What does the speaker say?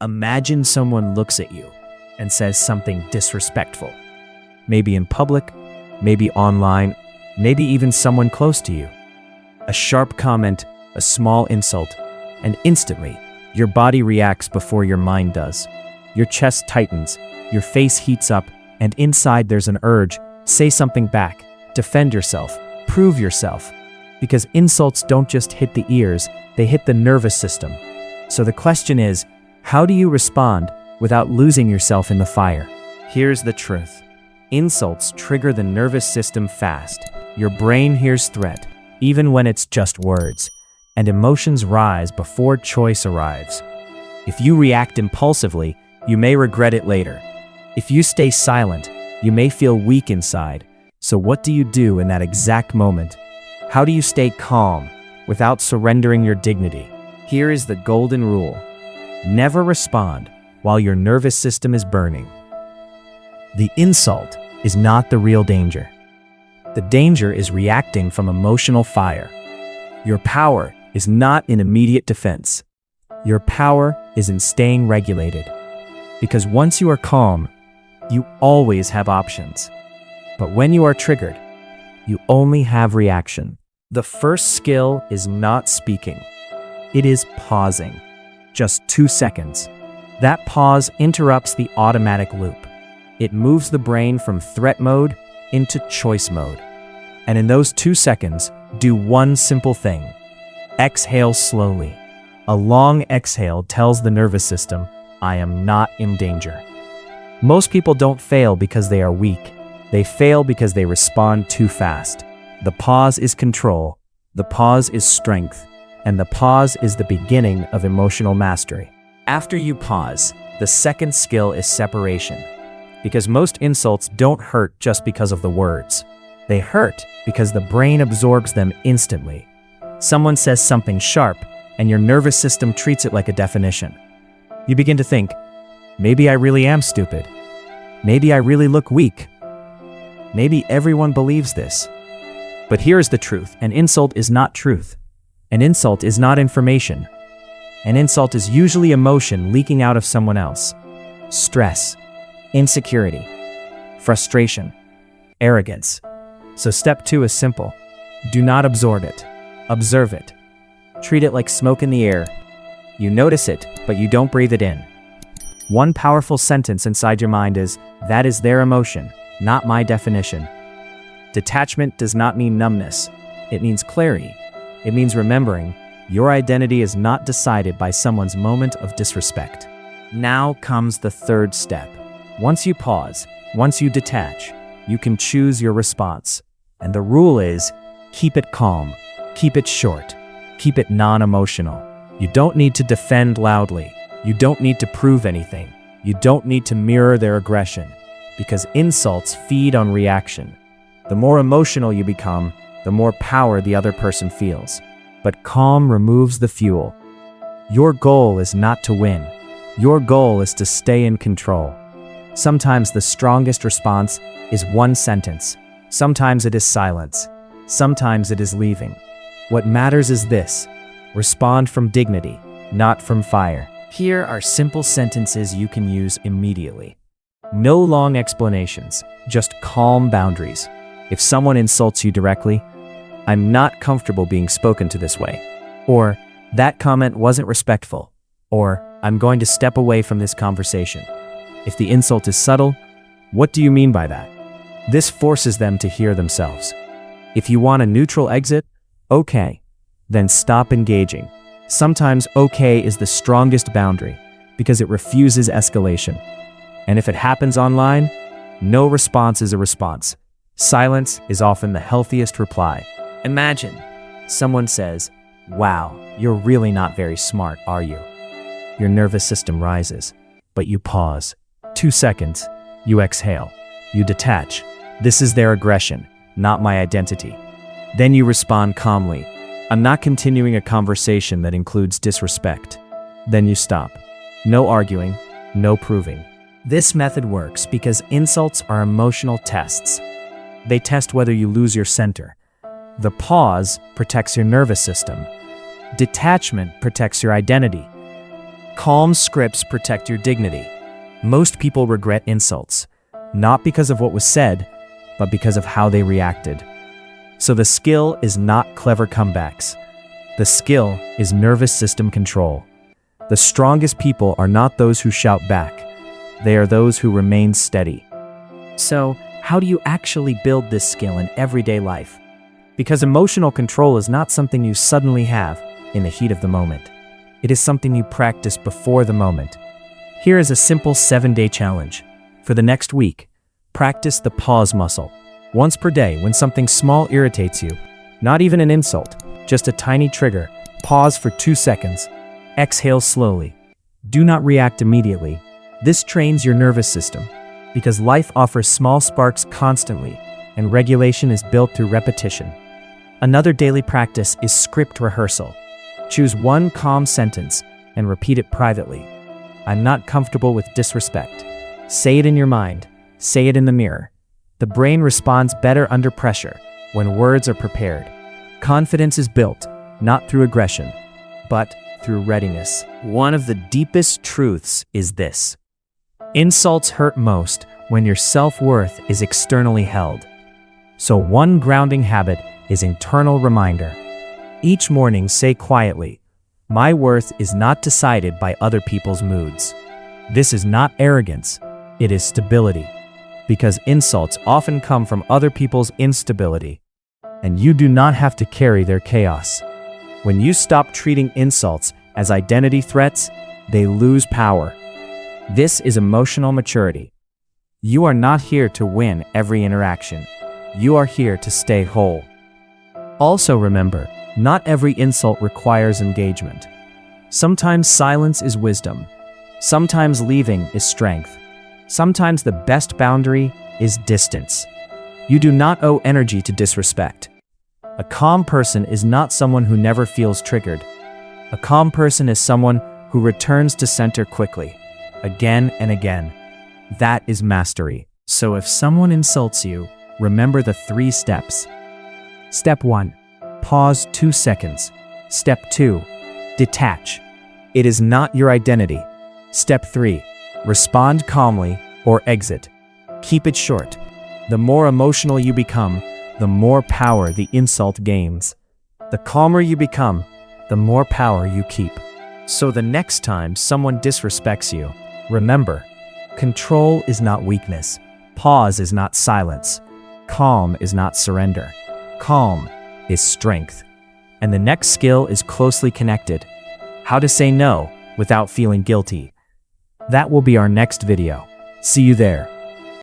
Imagine someone looks at you and says something disrespectful. Maybe in public, maybe online, maybe even someone close to you. A sharp comment, a small insult, and instantly, your body reacts before your mind does. Your chest tightens, your face heats up, and inside there's an urge, say something back, defend yourself, prove yourself. Because insults don't just hit the ears, they hit the nervous system. So the question is, how do you respond without losing yourself in the fire? Here's the truth. Insults trigger the nervous system fast. Your brain hears threat, even when it's just words, and emotions rise before choice arrives. If you react impulsively, you may regret it later. If you stay silent, you may feel weak inside. So what do you do in that exact moment? How do you stay calm without surrendering your dignity? Here is the golden rule. Never respond while your nervous system is burning. The insult is not the real danger. The danger is reacting from emotional fire. Your power is not in immediate defense. Your power is in staying regulated. Because once you are calm, you always have options. But when you are triggered, you only have reaction. The first skill is not speaking. It is pausing. Just 2 seconds. That pause interrupts the automatic loop. It moves the brain from threat mode into choice mode. And in those 2 seconds, do one simple thing. Exhale slowly. A long exhale tells the nervous system, I am not in danger. Most people don't fail because they are weak. They fail because they respond too fast. The pause is control. The pause is strength. And the pause is the beginning of emotional mastery. After you pause, the second skill is separation. Because most insults don't hurt just because of the words. They hurt because the brain absorbs them instantly. Someone says something sharp, and your nervous system treats it like a definition. You begin to think, maybe I really am stupid. Maybe I really look weak. Maybe everyone believes this. But here's the truth. An insult is not truth. An insult is not information. An insult is usually emotion leaking out of someone else. Stress, insecurity, frustration, arrogance. So step 2 is simple. Do not absorb it. Observe it. Treat it like smoke in the air. You notice it, but you don't breathe it in. One powerful sentence inside your mind is, that is their emotion, not my definition. Detachment does not mean numbness. It means clarity. It means remembering your identity is not decided by someone's moment of disrespect. Now comes the third step. Once you pause, once you detach, you can choose your response. And the rule is, keep it calm, keep it short, keep it non-emotional. You don't need to defend loudly. You don't need to prove anything. You don't need to mirror their aggression. Because insults feed on reaction. The more emotional you become, the more power the other person feels. But calm removes the fuel. Your goal is not to win. Your goal is to stay in control. Sometimes the strongest response is one sentence. Sometimes it is silence. Sometimes it is leaving. What matters is this: respond from dignity, not from fire. Here are simple sentences you can use immediately. No long explanations, just calm boundaries. If someone insults you directly, I'm not comfortable being spoken to this way. Or, that comment wasn't respectful. Or, I'm going to step away from this conversation. If the insult is subtle, what do you mean by that? This forces them to hear themselves. If you want a neutral exit, okay. Then stop engaging. Sometimes okay is the strongest boundary because it refuses escalation. And if it happens online, no response is a response. Silence is often the healthiest reply. Imagine someone says, wow, you're really not very smart, are you? Your nervous system rises, but you pause. 2 seconds, you exhale, you detach. This is their aggression, not my identity. Then you respond calmly. I'm not continuing a conversation that includes disrespect. Then you stop. No arguing, no proving. This method works because insults are emotional tests. They test whether you lose your center. The pause protects your nervous system. Detachment protects your identity. Calm scripts protect your dignity. Most people regret insults, not because of what was said, but because of how they reacted. So the skill is not clever comebacks. The skill is nervous system control. The strongest people are not those who shout back. They are those who remain steady. So, how do you actually build this skill in everyday life? Because emotional control is not something you suddenly have in the heat of the moment. It is something you practice before the moment. Here is a simple 7-day challenge. For the next week, practice the pause muscle. Once per day, when something small irritates you, not even an insult, just a tiny trigger, pause for 2 seconds. Exhale slowly. Do not react immediately. This trains your nervous system, because life offers small sparks constantly, and regulation is built through repetition. Another daily practice is script rehearsal. Choose one calm sentence and repeat it privately. I'm not comfortable with disrespect. Say it in your mind. Say it in the mirror. The brain responds better under pressure when words are prepared. Confidence is built, not through aggression, but through readiness. One of the deepest truths is this: insults hurt most when your self-worth is externally held. So one grounding habit is internal reminder. Each morning say quietly, my worth is not decided by other people's moods. This is not arrogance, it is stability. Because insults often come from other people's instability, and you do not have to carry their chaos. When you stop treating insults as identity threats, they lose power. This is emotional maturity. You are not here to win every interaction. You are here to stay whole. Also remember, not every insult requires engagement. Sometimes silence is wisdom. Sometimes leaving is strength. Sometimes the best boundary is distance. You do not owe energy to disrespect. A calm person is not someone who never feels triggered. A calm person is someone who returns to center quickly, again and again. That is mastery. So if someone insults you, remember the 3 steps. Step 1. Pause 2 seconds. Step 2. Detach. It is not your identity. Step 3. Respond calmly or exit. Keep it short. The more emotional you become, the more power the insult gains. The calmer you become, the more power you keep. So the next time someone disrespects you, remember, control is not weakness. Pause is not silence. Calm is not surrender. Calm is strength. And the next skill is closely connected. How to say no without feeling guilty. That will be our next video. See you there.